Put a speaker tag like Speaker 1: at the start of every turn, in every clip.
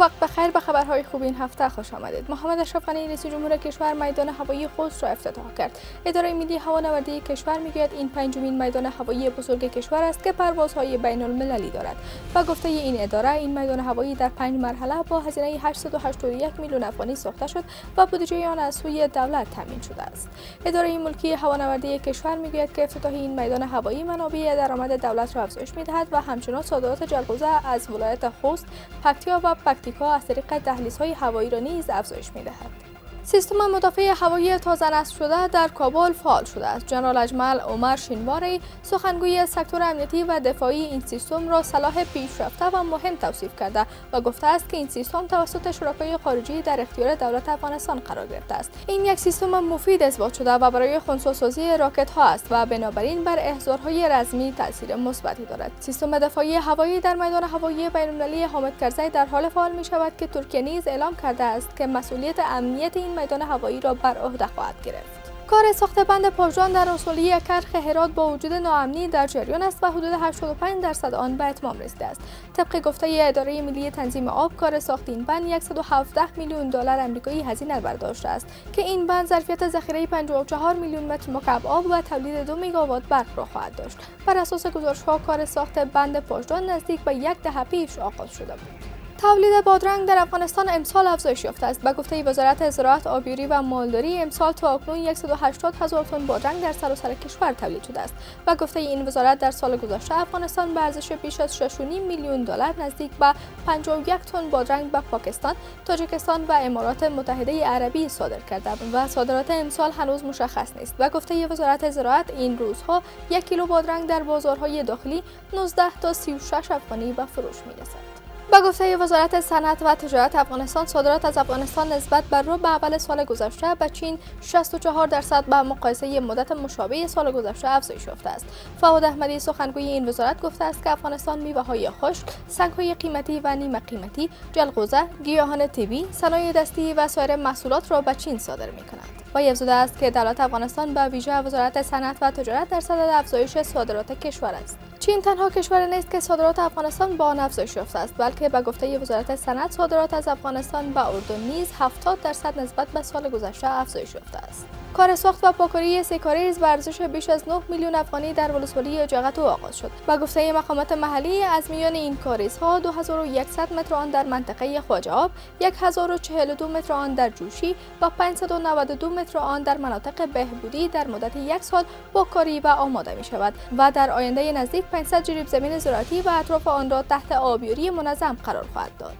Speaker 1: وقت بخیر. به خبرهای خوب این هفته خوش آمدید. محمد اشرف غنی رئیس جمهور کشور میدان هوایی قدس را افتتاح کرد. اداره ملی هوانوردی کشور میگوید این پنجمین میدان هوایی بزرگ کشور است که پروازهای بین المللی دارد. با گفته این اداره این میدان هوایی در 5 مرحله با هزینه 881 میلیون افغانی ساخته شد و بودجه آن از سوی دولت تامین شده است. اداره ملکی هوانوردی کشور میگوید که افتتاح این میدان هوایی منابع درآمد دولت را افزایش میدهد و همچنین صادرات جلغوزه از ولایت خوست، پکتیا و پکتیکا از طریق دهلیزهای هوایی را نیز افزایش می‌دهد. سیستم مدافع هوایی تازه نصب شده در کابل فعال شده است. جنرال اجمل عمر شینواری سخنگوی سکتور امنیتی و دفاعی این سیستم را صلاح پیشرفته و مهم توصیف کرده و گفته است که این سیستم توسط شرکای خارجی در اختیار دولت افغانستان قرار گرفته است. این یک سیستم مفید اثبات شده و برای خنثی‌سازی راکت ها است و بنابراین بر احضارهای رزمی تاثیر مثبتی دارد. سیستم دفاعی هوایی در میدان هوایی بین‌المللی حامد کرزی در حال فعال می شود که ترکیه نیز اعلام کرده است که مسئولیت امنیت این میدان هوایی را بر عهده خواهد گرفت. کار ساخت بند پاژدان در رسولی کرخ هرات با وجود ناامنی در جریان است و حدود 85% آن به اتمام رسیده است. طبق گفته اداره ملی تنظیم آب، کار ساخت این بند 117 میلیون دلار آمریکایی هزینه برداشته است که این بند ظرفیت ذخیره 54 میلیون متر مکعب آب و تولید 2 میگاوات برق را خواهد داشت. بر اساس گزارش‌ها کار ساخت بند پاژدان نزدیک به 1 دهه پیش آغاز شده بود. تولید بادرنگ در افغانستان امسال افزایش یافته است. به گفته وزارت زراعت، آبیاری و مالداری امسال تا اکنون 180,000 تن بادرنگ در سراسر کشور تولید شده است. به گفته این وزارت در سال گذشته افغانستان به ارزش بیش از 6.5 میلیون دلار نزدیک به 51 تن بادرنگ به پاکستان، تاجیکستان و امارات متحده عربی صادر کرده و صادرات امسال هنوز مشخص نیست. به گفته وزارت زراعت این روزها 1 کیلو بادرنگ در بازارهای داخلی 19 تا 36 افغانی به فروش می‌رسد. با گفته وزارت صنعت و تجارت افغانستان، صادرات از افغانستان نسبت به ربع اول سال گذشته به چین 64% به مقایسه مدت مشابه سال گذشته افزایش یافته است. فواد احمدی سخنگوی این وزارت گفته است که افغانستان میوه‌های خشک، سنگ‌های قیمتی و نیمه قیمتی، جلغوزه، گیاهان طبی، صنایع دستی و سایر محصولات را به چین صادر می‌کند. و افزوده است که دولت افغانستان به ویژه وزارت صنعت و تجارت در صدد افزایش صادرات کشور است. چین تنها کشور نیست که صادرات افغانستان با آن افزایش یافته است، بلکه به گفته وزارت صنعت صادرات از افغانستان به اردن نیز 70% نسبت به سال گذشته افزایش یافته است. کار ساخت و پاکاری سکاریز به ارزش بیش از 9 میلیون افغانی در ولسوالی جغتو آغاز شد. به گفته مقامات محلی از میان این کاریزها 2100 متر آن در منطقه خواجه آب، 1042 متر آن در جوشی و 592 متر آن در مناطق بهبودی در مدت 1 سال پاکاری و آماده می شود و در آینده نزدیک 500 جریب زمین زراعتی و اطراف آن را تحت آبیاری منظم قرار خواهد داد.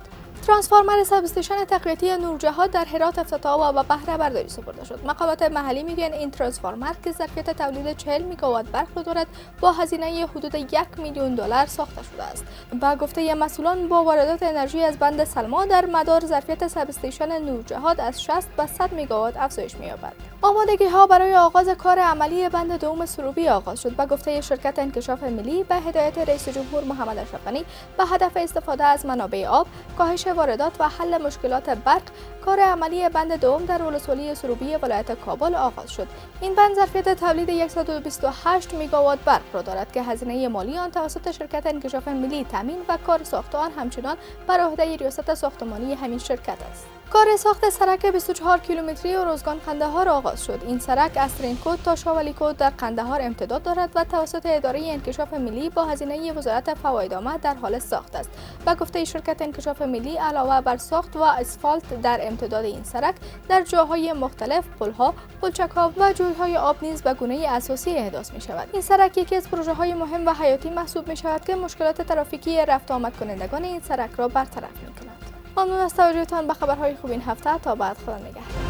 Speaker 1: ترانسفورمر سب استیشن تقویتی نورجهاد در هرات افتتاح و به بهره برداری سپرده شد. مقامات محلی میگویند این ترانسفورمر که ظرفیت تولید 40 میگاوات برق را دارد با هزینه حدود 1 میلیون دلار ساخته شده است. با گفته مسئولان با واردات انرژی از بند سلما در مدار ظرفیت سب استیشن نورجهاد از 60 به 100 میگاوات افزایش می‌یابد. آمادگی ها برای آغاز کار عملی بند دوم سروبی آغاز شد. با گفته شرکت انکشاف ملی به هدایت رئیس جمهور محمد اشرف غنی به هدف استفاده از منابع آب، کاهش واردات و حل مشکلات برق، کار عملی بند دوم در ولسوالی سروبی ولایت کابل آغاز شد. این بند ظرفیت تولید 128 میگاوات برق را دارد که هزینه مالی آن توسط شرکت انکشاف ملی تامین و کار ساخت آن همچنان بر عهده ریاست ساختمانی همین شرکت است. کار ساخت سرک 24 کیلومتری اروزگان قندهار آغاز شد. این سرک از ترینکوت تا شاولی کود در قندهار امتداد دارد و توسط اداره انکشاف ملی با هزینه وزارت فوایدآمد در حال ساخت است. با گفته شرکت انکشاف ملی علاوه بر ساخت و اسفالت در امتداد این سرک، در جاهای مختلف پل‌ها، پلچک‌ها و جوی‌های آب نیز به گونه اساسی احداث می‌شود. این سرک یکی از پروژه‌های مهم و حیاتی محسوب می‌شود که مشکلات ترافیکی رفت آمد کنندگان این سرک را برطرف می‌کند. ممنون از توجهتان به خبرهای خوب این هفته. تا بعد، خدا نگهدار.